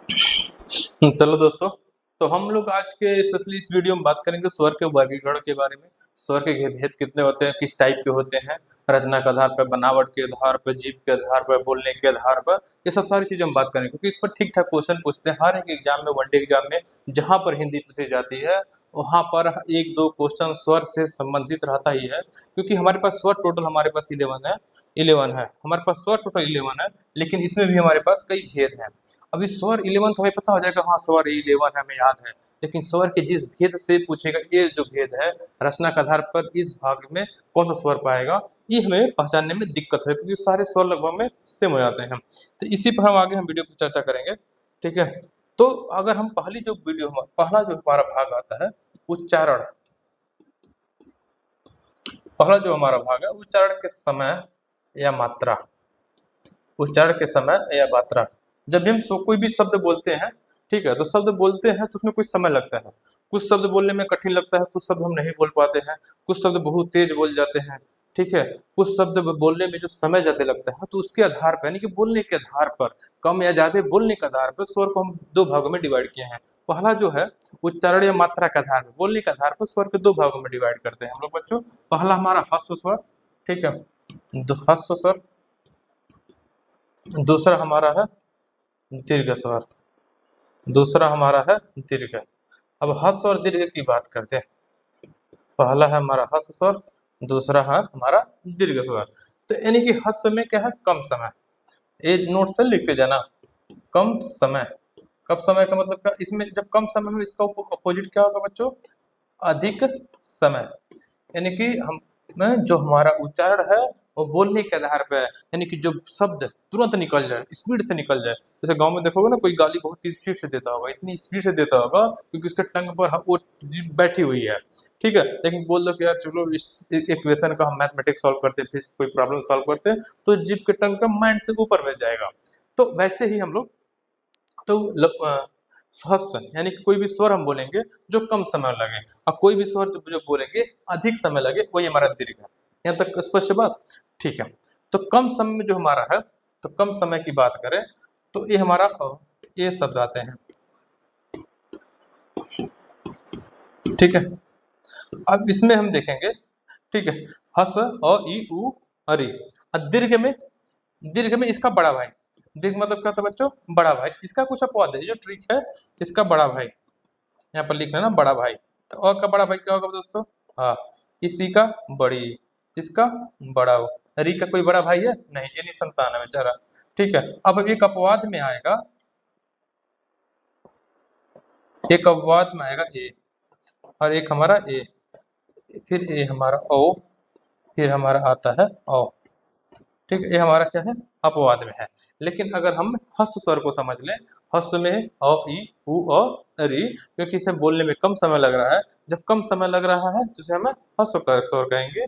चलो दोस्तों, तो हम लोग आज के स्पेशली इस वीडियो में बात करेंगे स्वर के वर्गीकरण के बारे में। स्वर के भेद कितने होते हैं, किस टाइप के होते हैं, रचना के आधार पर, बनावट के आधार पर, जीभ के आधार पर, बोलने के आधार पर, ये सब सारी चीजें हम बात करेंगे क्योंकि इस पर ठीक ठाक क्वेश्चन पूछते हैं। हर एक एग्जाम में, वनडे एग्जाम में जहाँ पर हिंदी पूछी जाती है वहाँ पर एक दो क्वेश्चन स्वर से संबंधित रहता ही है, क्योंकि हमारे पास स्वर टोटल हमारे पास 11 है। हमारे पास स्वर टोटल 11 है, लेकिन इसमें भी हमारे पास कई भेद हैं। अभी स्वर 11 तो हमें पता हो जाएगा, हाँ स्वर 11 है, हमें याद है। लेकिन स्वर के जिस भेद से पूछेगा, ये जो भेद है रचना के आधार पर, इस भाग में कौन सा स्वर पाएगा, ये हमें पहचानने में दिक्कत है, क्योंकि सारे स्वर लगभग में सेम हो जाते हैं। तो इसी पर हम आगे वीडियो की चर्चा करेंगे, ठीक है। तो अगर हम पहला जो हमारा भाग आता है उच्चारण, पहला जो हमारा भाग है उच्चारण के समय या मात्रा। उच्चारण के समय या मात्रा, जब भी हम कोई भी शब्द बोलते हैं, ठीक है, तो शब्द बोलते हैं तो उसमें कुछ समय लगता है। कुछ शब्द बोलने में कठिन लगता है, कुछ शब्द हम नहीं बोल पाते हैं, कुछ शब्द बहुत तेज बोल जाते हैं, ठीक है। कुछ शब्द बोलने में जो समय ज्यादा लगता है, तो उसके आधार पर, यानी कि बोलने के आधार पर, कम या ज्यादा बोलने के आधार पर स्वर को हम दो भागों में डिवाइड किए हैं। पहला जो है उच्चारण या मात्रा के आधार पर, बोलने के आधार पर स्वर के दो भागों में डिवाइड करते हैं हम लोग बच्चों। पहला हमारा ह्रस्व स्वर, ठीक है, ह्रस्व स्वर। दूसरा हमारा है दीर्घ स्वर, दूसरा हमारा है दीर्घ। अब ह्रस्व और दीर्घ की बात करते हैं। पहला है हमारा ह्रस्व स्वर, दूसरा है हमारा दीर्घ स्वर। तो यानी कि ह्रस्व में क्या है, कम समय। ये नोट से लिखते जाना, कम समय। कम समय का मतलब क्या, इसमें जब कम समय में इसका अपोजिट क्या होगा बच्चों, अधिक समय। यानी कि हम जो हमारा उच्चारण है वो बोलने के आधार पर है, यानी कि जो शब्द तुरंत निकल जाए, स्पीड से निकल जाए। जैसे गांव में देखोगे ना, कोई गाली बहुत स्पीड से देता होगा, इतनी स्पीड से देता होगा क्योंकि उसके टंग पर वो जीभ बैठी हुई है, ठीक है। लेकिन बोल दो कि यार चलो इस इक्वेशन का हम मैथमेटिक्स सॉल्व करते हैं, फिर कोई प्रॉब्लम सॉल्व करते हैं, तो जीभ के टंग का माइंड से ऊपर बच जाएगा। तो वैसे ही हम लोग तो ह्रस्व यानी कि कोई भी स्वर हम बोलेंगे जो कम समय लगे, और कोई भी स्वर जो बोलेंगे अधिक समय लगे, वही हमारा दीर्घ है। यहाँ तक स्पष्ट बात, ठीक है। तो कम समय में जो हमारा है, तो कम समय की बात करें तो ये हमारा ये शब्द आते हैं, ठीक है। अब इसमें हम देखेंगे, ठीक है, ह्रस्व अ ई उ अ री। और दीर्घ में इसका बड़ा भाई। दीर्घ मतलब क्या होता है बच्चों, बड़ा भाई। इसका कुछ अपवाद है, जो ट्रिक है, इसका बड़ा भाई यहाँ पर लिख लेना, बड़ा भाई। तो अ का बड़ा भाई क्या होगा दोस्तों, हाँ, इसी का बड़ी, इसका बड़ा हो। री का कोई बड़ा भाई है नहीं, ये निसंतान है बेचारा, ठीक है। अब एक अपवाद में आएगा, एक अपवाद में आएगा ए, और एक हमारा ए, फिर ए हमारा ओ, फिर हमारा आता है ओ, ठीक है। ये हमारा क्या है, अपवाद में है। लेकिन अगर हम ह्रस्व स्वर को समझ लें, ह्रस्व में अ ई उ अ री, क्योंकि इसे बोलने में कम समय लग रहा है। जब कम समय लग रहा है तो इसे हम ह्रस्व स्वर कहेंगे,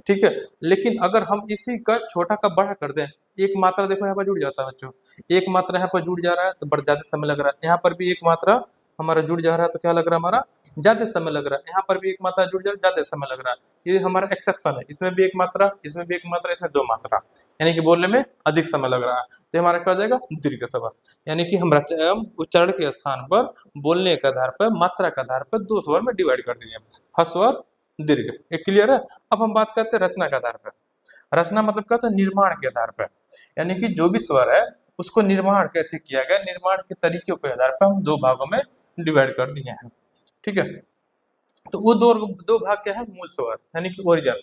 ठीक है। लेकिन अगर हम इसी का छोटा का बड़ा कर दें, एक मात्रा देखो यहाँ पर जुड़ जाता है बच्चों, एक मात्रा यहाँ पर जुड़ जा रहा है तो ज्यादा समय लग रहा है। यहाँ पर भी एक मात्रा हमारा जुड़ जा रहा है तो क्या लग रहा है, हमारा ज्यादा समय लग रहा है। यहाँ पर भी एक मात्रा जुड़ जा रहा है, ज्यादा समय लग रहा है। ये हमारा एक्सेप्शन है, इसमें भी एक मात्रा, इसमें भी एक मात्रा, इसमें दो मात्रा, यानी कि बोलने में अधिक समय लग रहा है। तो हमारा क्या हो जाएगा, दीर्घ स्वर। यानी कि हम उच्चारण के स्थान पर, बोलने के आधार पर, मात्रा के आधार पर दो स्वर में डिवाइड कर दिए, ह्रस्व और दीर्घ। ये क्लियर है। अब हम बात करते हैं रचना के आधार पर। रचना मतलब क्या होता है, निर्माण के आधार पर, यानी कि जो भी स्वर है उसको निर्माण कैसे किया गया, निर्माण के तरीकों के आधार पर हम दो भागों में डिवाइड कर दिए हैं, ठीक है। तो वो दो दो भाग क्या है, मूल स्वर यानी कि ओरिजिनल।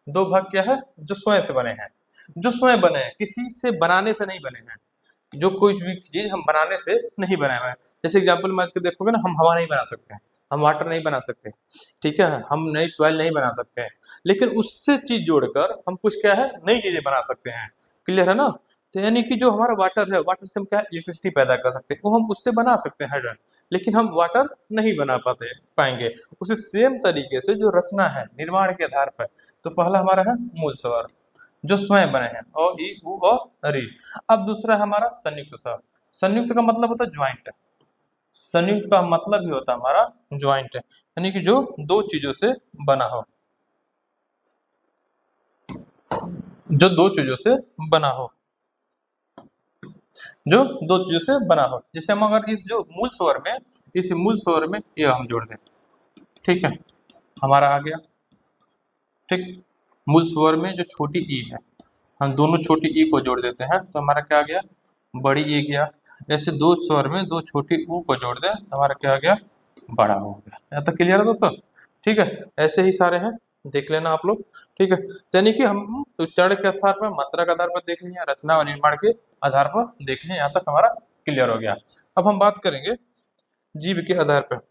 दो भाग क्या है, जो स्वयं से बने हैं, जो स्वयं बने हैं, किसी से बनाने से नहीं बने हैं। जो कोई भी चीज हम बनाने से नहीं बनाए हुए हैं। जैसे एग्जाम्पल में आज के देखोगे ना, हम हवा नहीं बना सकते हैं, हम वाटर नहीं बना सकते, ठीक है, हम नई सॉइल नहीं बना सकते हैं। लेकिन उससे चीज जोड़कर हम कुछ क्या है, नई चीजें बना सकते हैं। क्लियर है ना। तो यानी कि जो हमारा वाटर है, वाटर से हम क्या इलेक्ट्रिसिटी पैदा कर सकते हैं, वो हम उससे बना सकते हैं हाइड्रोजन। लेकिन हम वाटर नहीं बना पाएंगे। उसी सेम तरीके से जो रचना है निर्माण के आधार पर, तो पहला हमारा है मूल स्वर जो स्वयं बने हैं, अ ई उ अ री। अब दूसरा है हमारा संयुक्त स्वर। संयुक्त का मतलब होता है ज्वाइंट। संयुक्त का मतलब ही होता है हमारा ज्वाइंट, यानी कि जो दो चीजों से बना हो, जो दो चीजों से बना हो। जो दो चीजों से बना हो। जैसे हम अगर इस जो मूल स्वर में, इस मूल स्वर में ये हम जोड़ दें, ठीक है, हमारा आ गया। ठीक, मूल स्वर में जो छोटी ई है, हम दोनों छोटी ई को जोड़ देते हैं तो हमारा क्या आ गया, बड़ी ई गया। ऐसे दो स्वर में दो छोटी ऊ को जोड़ दें तो हमारा क्या आ गया, बड़ा हो गया। यहाँ तक क्लियर है दोस्तों? ठीक है, ऐसे ही सारे हैं, देख लेना आप लोग। ठीक है, तो यानी कि हम उच्चारण के आधार पर, मात्रा के आधार पर देख लिए, रचना और निर्माण के आधार पर देख लिए, यहाँ तक हमारा क्लियर हो गया। अब हम बात करेंगे जीव के आधार पर।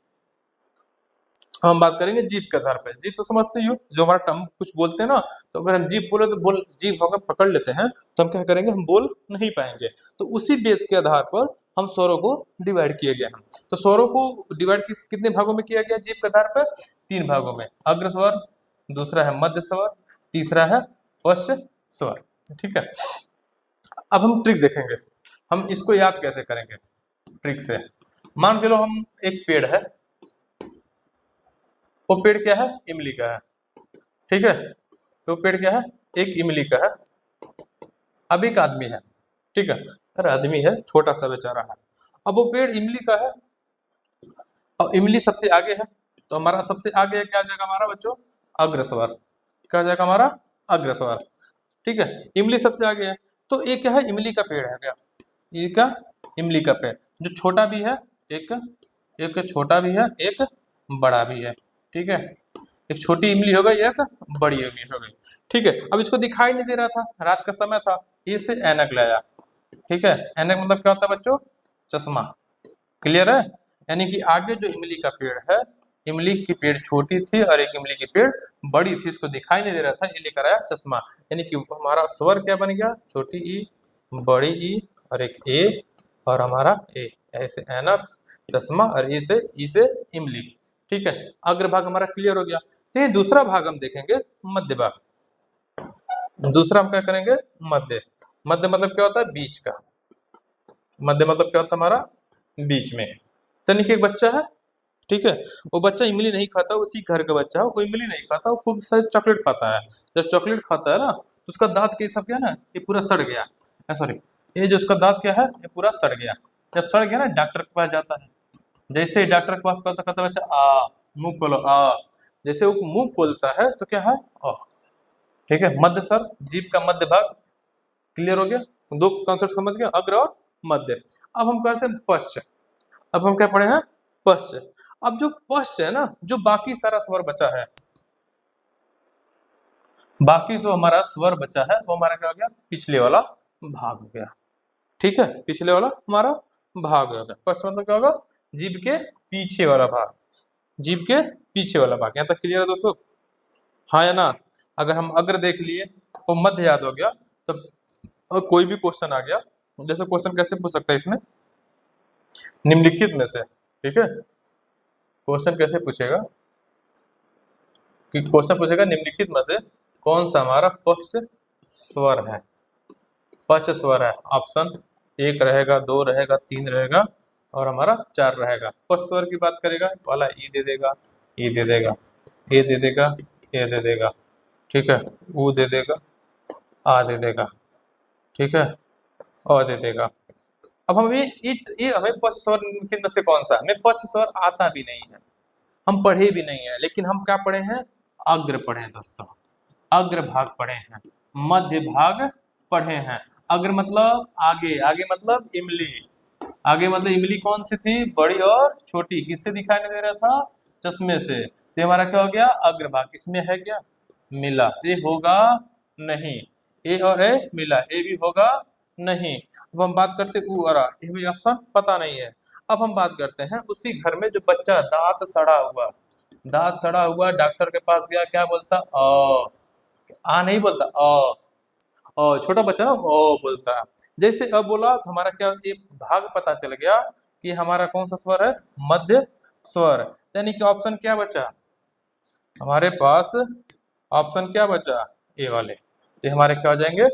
हम बात करेंगे जीभ के आधार पर। जीभ तो समझते ही हो, जो हमारा टम कुछ बोलते हैं ना, तो अगर हम जीभ बोले तो बोल जीभ अगर पकड़ लेते हैं तो हम क्या करेंगे, हम बोल नहीं पाएंगे। तो उसी बेस के आधार पर हम स्वरों को डिवाइड किए गए हैं। तो स्वरों को डिवाइड कितने भागों में किया गया जीभ के आधार पर, 3 भागों में। अग्र स्वर, दूसरा है मध्य स्वर, तीसरा है पश्च स्वर। ठीक है, अब हम ट्रिक देखेंगे, हम इसको याद कैसे करेंगे ट्रिक से। मान के लो हम एक पेड़ है, वो पेड़ क्या है, इमली का है। ठीक है, तो पेड़ क्या है, एक इमली का है। अब एक आदमी है, ठीक है, अरे आदमी है, छोटा सा बेचारा है। अब वो पेड़ इमली का है और इमली सबसे आगे है, तो हमारा सबसे आगे क्या आ जाएगा हमारा बच्चों, अग्रस्वर। क्या आ जाएगा हमारा, अग्रस्वर। ठीक है, इमली सबसे आगे है, तो ये क्या है, इमली का पेड़ है क्या, ये क्या, इमली का पेड़, जो छोटा भी है, एक एक छोटा भी है, एक बड़ा भी है। ठीक है, एक छोटी इमली हो गई, एक बड़ी इमली हो गई। ठीक है, अब इसको दिखाई नहीं दे रहा था, रात का समय था, ये से ऐनक लाया। ठीक है, ऐनक मतलब क्या होता है बच्चों, चश्मा। क्लियर है? यानी कि आगे जो इमली का पेड़ है, इमली की पेड़ छोटी थी और एक इमली की पेड़ बड़ी थी, इसको दिखाई नहीं दे रहा था, ये लेकर आया चश्मा। यानी कि हमारा स्वर क्या बन गया, छोटी ई, बड़ी ई और एक ए और हमारा ए, ऐसे ऐनक, चश्मा और ई से इमली। ठीक है, अग्रभाग हमारा क्लियर हो गया। तो ये दूसरा भाग हम देखेंगे, मध्य भाग। दूसरा हम क्या करेंगे, मध्य। मध्य मतलब क्या होता है, बीच का। मध्य मतलब क्या होता है हमारा, बीच में। यानी कि एक बच्चा है, ठीक है, वो बच्चा इमली नहीं खाता, उसी घर का बच्चा है, वो इमली नहीं खाता, वो खूब सारे चॉकलेट खाता है। जब चॉकलेट खाता है ना, तो उसका दांत कैसा क्या ना, ये पूरा सड़ गया, सॉरी, ये जो उसका दांत क्या है, ये पूरा सड़ गया। जब सड़ गया ना, डॉक्टर के पास जाता है। जैसे ही डॉक्टर के पास कहता बच्चा आ, मुंह खोलो आ, जैसे वो मुंह खोलता है तो क्या है, आ। ठीक है, मध्य सर, जीभ का मध्य भाग क्लियर हो गया। दो कॉन्सेप्ट समझ गए, अग्र और मध्य। अब हम करते हैं पश्च। अब हम क्या पढ़े हैं, पश्च। अब जो पश्च है ना, जो बाकी सारा स्वर बचा है, बाकी जो हमारा स्वर बचा है वो हमारा क्या हो गया, पिछले वाला भाग हो गया। ठीक है, पिछले वाला हमारा भाग हो गया। पश्च मतलब क्या होगा, जीभ के पीछे वाला भाग, जीभ के पीछे वाला भाग। यहाँ तक क्लियर है दोस्तों, हाँ या ना? अगर हम अग्र देख लिए तो मध्य याद हो गया, तो कोई भी क्वेश्चन आ गया, जैसे क्वेश्चन कैसे पूछ सकता है इसमें, निम्नलिखित में से। ठीक है, क्वेश्चन कैसे पूछेगा, कि क्वेश्चन पूछेगा निम्नलिखित में से कौन सा हमारा पश्च स्वर है। पश्च स्वर है, ऑप्शन 1 रहेगा, 2 रहेगा, 3 रहेगा और हमारा 4 रहेगा। पश्च स्वर की बात करेगा वाला ई दे देगा, ई दे देगा, ए दे देगा, ए दे देगा। ठीक है, ऊ दे देगा, आ दे देगा। ठीक है, अ दे देगा। अब हमें ये हमें पश्च स्वर निम्नलिखित में से कौन सा, हमें पश्च स्वर आता भी नहीं है, हम पढ़े भी नहीं है, लेकिन हम क्या पढ़े हैं, अग्र पढ़े हैं दोस्तों, अग्र भाग पढ़े हैं, मध्य भाग पढ़े हैं। अग्र मतलब आगे, आगे मतलब इमली, आगे मतलब इमली कौन सी थी, बड़ी और छोटी, किससे दिखाई नहीं दे रहा था, चश्मे से। तो हमारा क्या हो गया, अग्र भाग। इसमें है क्या, मिला, ये होगा नहीं, ए और ए मिला, ए भी होगा नहीं। अब हम बात करते ऊ और आ, ये भी ऑप्शन पता नहीं है। अब हम बात करते हैं उसी घर में जो बच्चा दांत सड़ा हुआ, दांत सड़ा हुआ, डॉक्टर के पास गया, क्या बोलता, आ नहीं बोलता, छोटा बच्चा ना ओ बोलता है। जैसे अब बोला तो हमारा क्या, एक भाग पता चल गया कि हमारा कौन सा स्वर है, मध्य स्वर। यानी कि ऑप्शन क्या बचा हमारे पास, ऑप्शन क्या बचा, ए वाले। ये हमारे क्या हो जाएंगे,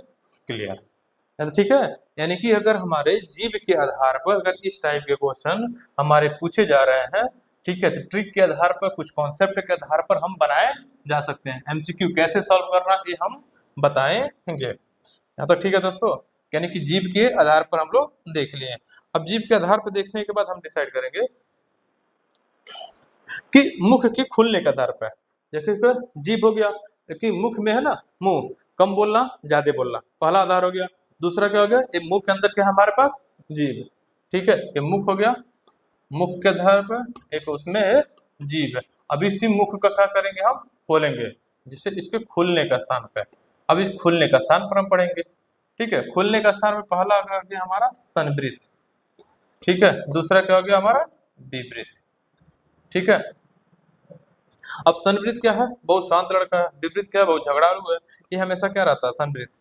क्लियर। तो ठीक है, यानी कि अगर हमारे जीव के आधार पर अगर इस टाइप के क्वेश्चन हमारे पूछे जा रहे हैं, ठीक है, तो ट्रिक के आधार पर, कुछ कॉन्सेप्ट के आधार पर हम बनाए जा सकते हैं। एमसीक्यू कैसे सॉल्व करना ये हम बताएंगे। यहाँ तो ठीक है दोस्तों, यानी कि जीभ के आधार पर हम लोग देख लिए। अब जीभ के आधार पर देखने के बाद हम डिसाइड करेंगे कि मुख के खुलने के आधार पर। देखिए जीभ हो गया कि मुख में है ना, मुंह, कम बोलना ज्यादा बोलना, पहला आधार हो गया। दूसरा क्या हो गया, ये मुख के अंदर क्या है हमारे पास, जीभ। ठीक है, ये मुख हो गया, मुख के आधार पर एक उसमें जीभ है। अब इसी मुख का क्या करेंगे, हम खोलेंगे, जिससे इसके खुलने का स्थान पे। अब इस खुलने का स्थान पर हम पढ़ेंगे। ठीक है, खुलने का स्थान में पहला आ गया हमारा संवृत्त। ठीक है, दूसरा क्या हो गया हमारा विवृत्त। ठीक है, अब संवृत्त क्या है, बहुत शांत लड़का है। विवृत्त क्या है, बहुत झगड़ालू है। ये हमेशा क्या रहता है, संवृत्त।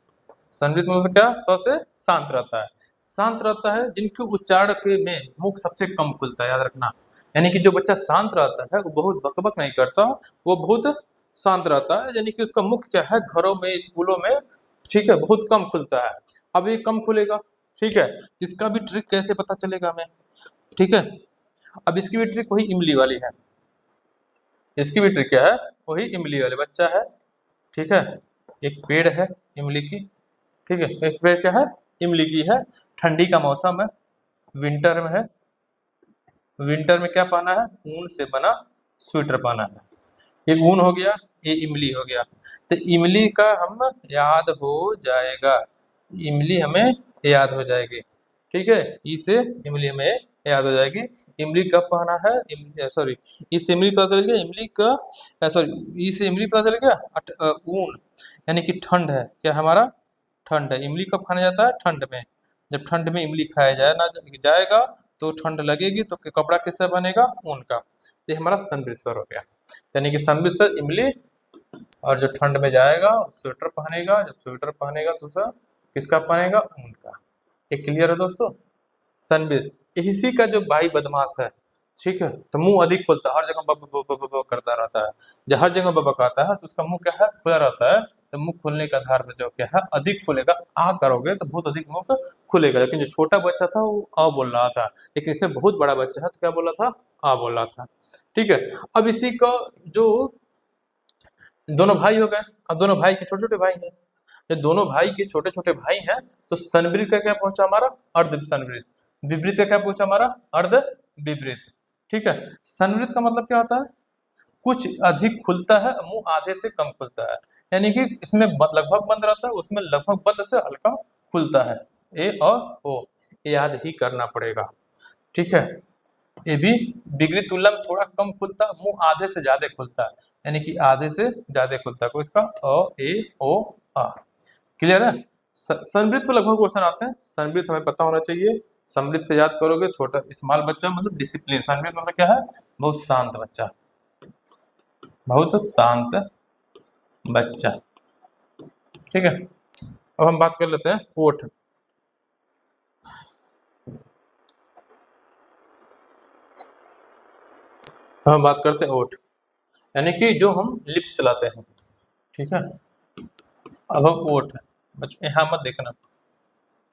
संवृत्त मतलब क्या, स से शांत रहता है। शांत रहता है जिनके उच्चारण के में मुख सबसे कम खुलता है, याद रखना। यानी कि जो बच्चा शांत रहता है वो बहुत बकबक नहीं करता, वो बहुत शांत रहता है, यानी कि उसका मुख क्या है, घरों में, स्कूलों में, ठीक है, बहुत कम खुलता है। अब ये कम खुलेगा, ठीक है, इसका भी ट्रिक कैसे पता चलेगा हमें। ठीक है, अब इसकी भी ट्रिक वही इमली वाली है। इसकी भी ट्रिक क्या है, वही इमली वाले बच्चा है। ठीक है, एक पेड़ है इमली की। ठीक है, एक पेड़ क्या है, इमली की है। ठंडी का मौसम है, विंटर में है। विंटर में क्या पहना है, ऊन से बना स्वेटर पहना है। ये ऊन हो गया, ये इमली हो गया। तो इमली का हम याद हो जाएगा, इमली हमें याद हो जाएगी। ठीक है, इसे इमली हमें याद हो जाएगी। इमली कब पहना है, सॉरी, इस इमली पता चल गया, इमली का, सॉरी, इस इमली पता चल गया, ऊन यानी कि ठंड है, क्या हमारा ठंड है। इमली कब खाने जाता है, ठंड में। जब ठंड में इमली खाया जाए ना जाएगा तो ठंड लगेगी, तो कपड़ा किससे बनेगा, ऊन का। तो ये हमारा संवृत्सर हो गया, यानी कि संवृत्सर इमली, और जो ठंड में जाएगा स्वेटर पहनेगा, जब स्वेटर पहनेगा तो सर किसका पहनेगा, ऊन का। ये क्लियर है दोस्तों। संवृत्त इसी का जो भाई बदमाश है, ठीक है, तो मुंह अधिक खुलता है, हर जगह बब बब बब बब करता रहता है। जब हर जगह बबकाता है तो उसका मुंह क्या है, खुला रहता है। तो मुंह खुलने के आधार पर जो क्या है, अधिक खुलेगा। आ करोगे तो बहुत अधिक मुंह खुलेगा। लेकिन जो छोटा बच्चा था वो आ बोल रहा था, लेकिन इसमें बहुत बड़ा बच्चा है तो क्या बोला था, आ बोल रहा था। ठीक है, अब इसी का जो दोनों भाई हो गए, अब दोनों भाई के छोटे छोटे भाई हैं। जब दोनों भाई के छोटे छोटे भाई हैं तो संवृत्त का क्या पहुंचा हमारा, अर्ध संवृत्त। विपरीत का क्या पहुंचा हमारा, अर्ध विपरीत। ठीक है, संवृत्त का मतलब क्या होता है, कुछ अधिक खुलता है, मुंह आधे से कम खुलता है। यानी कि इसमें लगभग बंद रहता है, उसमें लगभग बंद से हल्का खुलता है। ए और ओ, याद ही करना पड़ेगा। ठीक है, ये भी डिग्री तुलना में थोड़ा कम खुलता, मुंह आधे से ज्यादा खुलता है, यानी कि आधे से ज्यादा खुलता है। कोई इसका अ ए ओ आ, क्लियर है। संवृत्त तो लगभग क्वेश्चन आते हैं, संवृत्त हमें पता होना चाहिए। संवृत्त से याद करोगे, छोटा स्मॉल बच्चा मतलब डिसिप्लिन। संवृत्त मतलब क्या है, बहुत शांत बच्चा, बहुत शांत बच्चा। ठीक है, अब हम बात कर लेते हैं ओठ। हम बात करते हैं ओठ, यानी कि जो हम लिप्स चलाते हैं। ठीक है, अब हम ओठ, बच्चों यहाँ मत देखना,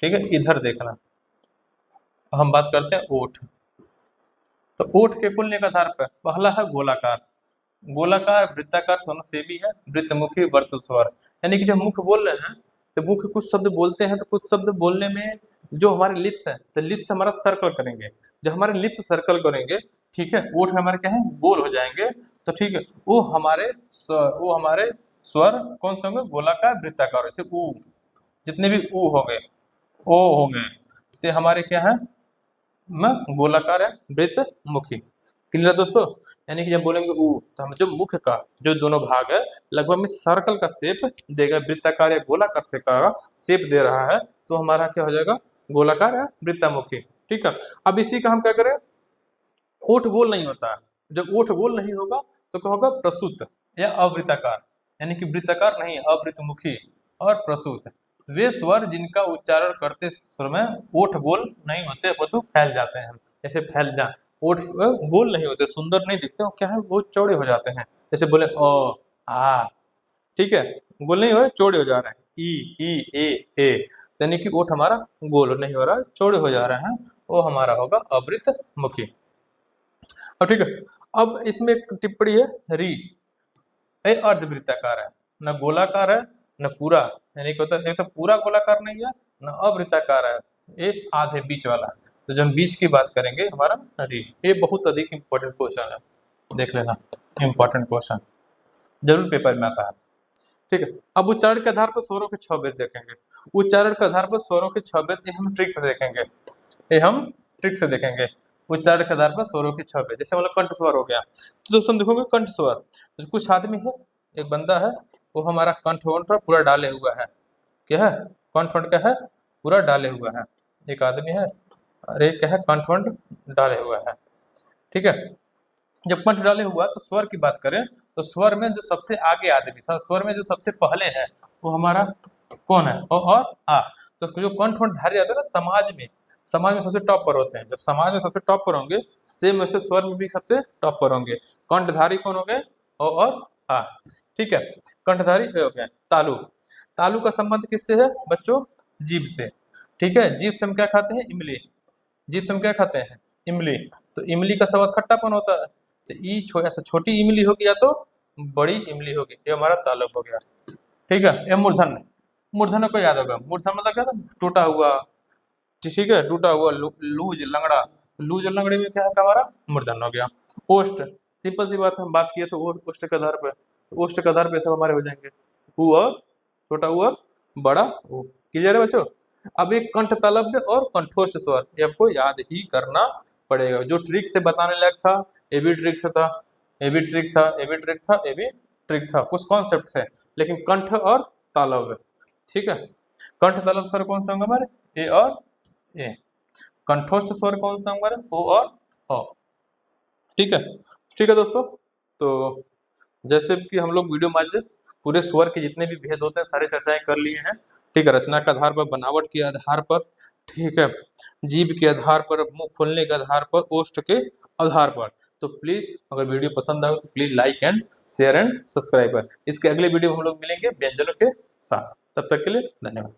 ठीक है, इधर देखना। हम बात करते हैं ओठ। तो ओठ के खुलने के आधार पर पहला है गोलाकार। गोलाकार, वृत्ताकार, समसेबी है, वृत्तमुखी, वर्तुल स्वर। यानी कि जब मुख बोल रहे हैं तो मुख कुछ शब्द बोलते हैं, तो कुछ शब्द बोलने में जो हमारे लिप्स है, तो लिप्स हमारा सर्कल करेंगे। जब हमारे लिप्स सर्कल करेंगे, ठीक है, ओठ हमारे क्या है, गोल हो जाएंगे। तो ठीक है, वो हमारे स्वर कौन से होंगे, गोलाकार, वृत्ताकार। जैसे ऊ, जितने भी ऊ हो गए, ओ हो गए, तो हमारे क्या है, गोलाकार है, वृत्त मुखी। क्लियर दोस्तों। यानी कि जब बोलेंगे ऊ तो हम जो मुख का जो दोनों भाग है लगभग में सर्कल का शेप देगा, वृत्ताकार या गोलाकार से का शेप दे रहा है, तो हमारा क्या हो जाएगा, गोलाकार या वृत्तमुखी। ठीक है, अब इसी का हम क्या करें, ओठ गोल नहीं होता है। जब ओठ गोल नहीं होगा तो क्या होगा, प्रसूत या अवृत्ताकार। यानी कि वृत्ताकार नहीं, अवृत्तमुखी और प्रसूत वे स्वर जिनका उच्चारण करते समय ओठ गोल नहीं होते, अपितु फैल जाते हैं। जैसे फैल जा, ओठ गोल नहीं होते, सुंदर नहीं दिखते, और क्या है, बहुत चौड़े हो जाते हैं। जैसे बोले ओ आ, ठीक है, गोल नहीं हो रहे, चौड़े हो जा रहे हैं। ई ए, यानी कि ओठ हमारा गोल नहीं हो रहा है, चौड़े हो जा रहे हैं, वो हमारा होगा अवृत्तमुखी। अब ठीक है, अब इसमें एक टिप्पणी है, री, ये अर्धवृत्ताकार है, न गोलाकार है न पूरा, यानी कि होता है एक तो पूरा गोलाकार नहीं है न अवृत्ताकार है, ये आधे बीच वाला है। तो जब हम बीच की बात करेंगे हमारा रीड, ये बहुत अधिक इंपॉर्टेंट क्वेश्चन है, देख लेना, इंपॉर्टेंट क्वेश्चन जरूर पेपर में आता है। ठीक है, अब उच्चारण के आधार पर स्वरों के 6 भेद देखेंगे। उच्चारण के आधार पर स्वरों के 6 भेद, ये हम ट्रिक से देखेंगे, ये हम ट्रिक से देखेंगे। उच्चारण के आधार पर स्वरों के 6 भेद, जैसे मतलब कंठ स्वर हो गया, तो दोस्तों देखोगे कंठ स्वर, तो कुछ आदमी है, एक बंदा है, वो हमारा कंठ वंठ पूरा डाले हुआ है, क्या है, कंठ वंठ क्या है, पूरा डाले हुआ है, एक आदमी है, अरे क्या है, कंठ वंठ डाले हुआ है। ठीक है, जब कंठ डाले हुआ तो स्वर की बात करें तो स्वर में जो सबसे आगे आदमी, स्वर में जो सबसे पहले है वो हमारा कौन है, ओ और आ। तो जो कंठ वंठ धारी जाता है ना समाज में सबसे टॉप पर होते हैं। जब समाज में सबसे टॉप पर होंगे, सेम वैसे स्वर में भी सबसे टॉप पर होंगे। कंठधारी कौन हो गए, ओ और आ। ठीक है, कंठधारी हो गए तालु। तालु का संबंध किससे है बच्चों, जीभ से। ठीक है, जीभ से हम क्या खाते हैं, इमली। जीभ से हम क्या खाते हैं, इमली। तो इमली का स्वाद खट्टापन होता है, तो छोटी इमली होगी या तो बड़ी इमली होगी, ये हमारा तालुक हो गया। ठीक है, ये मूर्धन्य, मूर्धन्य को याद होगा, मूर्धन्य मतलब क्या था, टूटा हुआ, ठीक है, टूटा हुआ, लूज लंगड़ा, लूज लंगड़े में क्या है हमारा मूर्धन्य हो गया। ओष्ठ, सिंपल सी बात है, हम बात किए तो ओष्ठ के आधार पर, ओष्ठ के आधार पर सब हमारे हो जाएंगे, ऊ और छोटा ऊ और बड़ा ऊ। क्लियर है बच्चों। अब एक कंठ तालव्य और कंठोष्ठ स्वर, ये आपको याद ही करना पड़ेगा। जो ट्रिक से बताने लायक था, ये भी ट्रिक से था, ये भी ट्रिक था, ये भी ट्रिक था, ये भी ट्रिक था, कुछ कॉन्सेप्ट से, लेकिन कंठ और तालव्य। ठीक है, कंठ तालव्य स्वर कौन सा होंगे हमारे, ए और ए। कंठोष्ठ स्वर कौन सा हमारे, ओ और ओ। ठीक है, ठीक है दोस्तों। तो जैसे कि हम लोग वीडियो में पूरे स्वर के जितने भी भेद होते हैं सारे चर्चाएं कर लिए हैं। ठीक है, रचना के आधार पर, बनावट के आधार पर, ठीक है, जीभ के आधार पर, मुंह खोलने के आधार पर, ओष्ठ के आधार पर। तो प्लीज अगर वीडियो पसंद आए तो please like and share and subscribe कर। इसके अगले वीडियो में हम लोग मिलेंगे व्यंजनों के साथ, तब तक के लिए धन्यवाद।